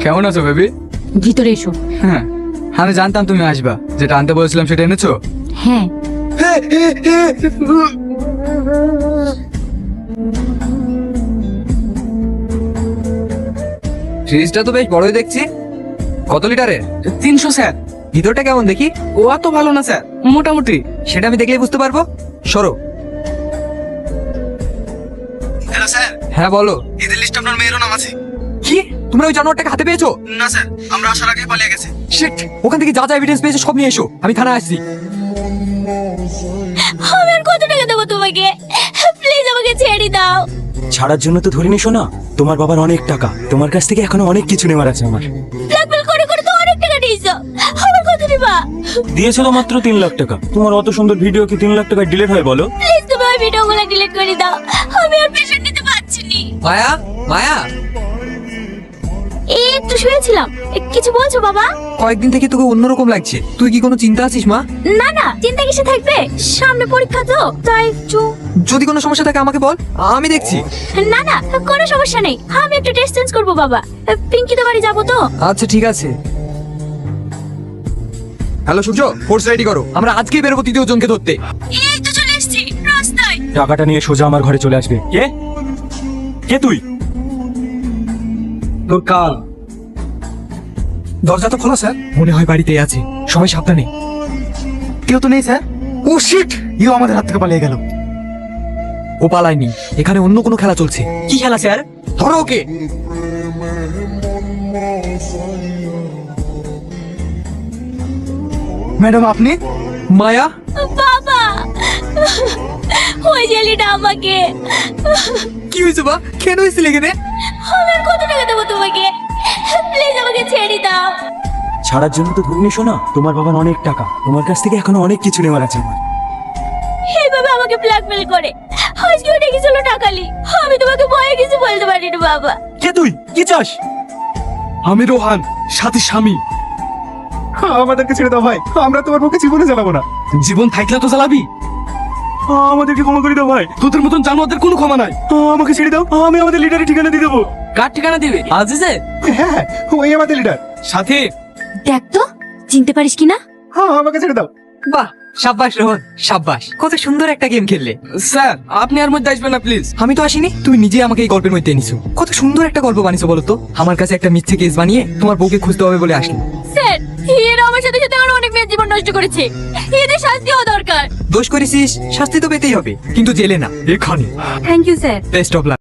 কেমন আছো বেবি? ভিতরে এসো। হ্যাঁ, আমি জানতাম তুমি আসবা। যেটা আনতে বলেছিলাম সেটা এনেছো? হ্যাঁ। ফ্রিজটা তো বেশ বড়ই দেখছি। কত লিটারের? 300 স্যার। ভিতরটা কেমন দেখি? ও অত ভালো না স্যার, মোটামুটি। সেটা আমি দেখলেই বুঝতে পারবো। সরো। হ্যালো স্যার, হ্যাঁ বলো। ঈদের লিস্ট আপনার মেয়েরও নাম আছে। কি, তোমরা ওই জানোয়ারটাকে হাতে পেয়েছো? না স্যার, আমরা আসার আগে পালিয়ে গেছে। শিট, ওখান থেকে যা যা এভিডেন্স পেয়েছো সব নিয়ে এসো, আমি থানায় আসছি। আমি আর কত টাকা দেবো তোমাকে? প্লিজ আমাকে ছেড়ে দাও। ছাড়ার জন্য তো ধরে নিছো না, তোমার বাবার অনেক টাকা, তোমার কাছ থেকে এখনো অনেক কিছু নেওয়ার আছে আমার। ব্ল্যাকমেল করে করে তো অনেক টাকা নিয়েছো, আমার কত দিবা? দিয়েছিল মাত্র 3 লাখ টাকা। তোমার অত সুন্দর ভিডিও কি 3 লাখ টাকায় ডিলিট হয় বলো? প্লিজ তুমি ওই ভিডিওগুলো ডিলিট করে দাও, আমি আর পেশেন্ট নিতে পারছি না। মায়া, মায়া, এই একটু শুয়েছিলাম। কিছু বলছো বাবা? কয়েকদিন থেকে তোকে অন্যরকম লাগছে। তুই কি কোনো চিন্তা আছিস মা? না না, চিন্তা কিসে থাকবে, সামনে পরীক্ষা তো তাই একটু। যদি কোনো সমস্যা থাকে আমাকে বল, আমি দেখছি। না না, কোনো সমস্যা নেই, আমি একটু টেস্ট চেঞ্জ করবো বাবা। পিঙ্কি তো বাড়ি যাবো তো। আচ্ছা ঠিক আছে। হ্যালো সূর্য, ফোর্স রেডি করো, আমরা আজকেই বেরোবো তৃতীয় জনকে ধরতে। এই তো চলে এসেছি রাস্তায়। টাকাটা নিয়ে সোজা আমার ঘরে চলে আসবে। কে কে তুই? তোর কাল। দরজা তো খোলা স্যার। মনে হয় বাড়িতেই আছে, সবাই সাবধানে। কেউ তো নেই স্যার। ও শিট, ইও আমাদের হাত থেকে পালিয়ে গেল। ও পালায়নি, এখানে অন্য কোনো খেলা চলছে। কি খেলা স্যার? ধরো ওকে। ম্যাডাম আপনি? মায়া, বাবা, ওই জেলিটা আমাকে। কি হয়েছে বা? কেন হয়েছিল এখানে? আমি আর কত টাকা দেবো তোমাকে? প্লিজ আমাকে ছেড়ে দাও। ছাড়ার জন্য তো ধরে নিছো না, তোমার বাবার অনেক টাকা, তোমার কাছ থেকে এখনো অনেক কিছু নেওয়ার আছে আমার। এইভাবে আমাকে ব্ল্যাকমেল করে আজকে ডেকেছিল টাকালি। আমি তোমাকে ভয়ে কিছু বলতে পারি না বাবা। কে তুই? কি চাস? আমি রোহান, সাথী স্বামী। আমাদেরকে ছেড়ে দাও ভাই, আমরা তোমার পক্ষে জীবনে জ্বালাবো না। জীবন থাকলে তো জ্বালাবি। আমাদেরকে ক্ষমা করে দাও ভাই, তোদের মতন জানোয়ারদের কোনো ক্ষমা নাই। আমাকে ছেড়ে দাও, আমি আমাদের লিডারের ঠিকানা দিয়ে দেবো। কার ঠিকানা দিবে? আজিজে? হ্যাঁ, ওই আমাদের লিডার। সাথী। দেখ তো চিনতে পারিস কিনা। হ্যাঁ, আমাকে ছেড়ে দাও। বাহ, সাব্বাস রোহন, সাব্বাস। কত সুন্দর একটা গেম খেললে। স্যার আপনি আর মধ্যে আসবেন না প্লিজ। আমি তো আসিনি, তুমি নিজে আমাকে এই গল্পের মধ্যে এনেছো। কত সুন্দর একটা গল্প বানিয়েছো বলো তো। আমার কাছে একটা মিথ্যে কেস বানিয়ে তোমার বউকে খুঁজতে হবে বলে আসলি। স্যার, এরা আমার সাথে সাথে আরো অনেক মেয়ের জীবন নষ্ট করেছে, এদের শাস্তি হওয়া দরকার। দোষ করেছিস, শাস্তি তো পেতেই হবে, কিন্তু জেলে না, এখানে। Thank you sir. Best of lakh.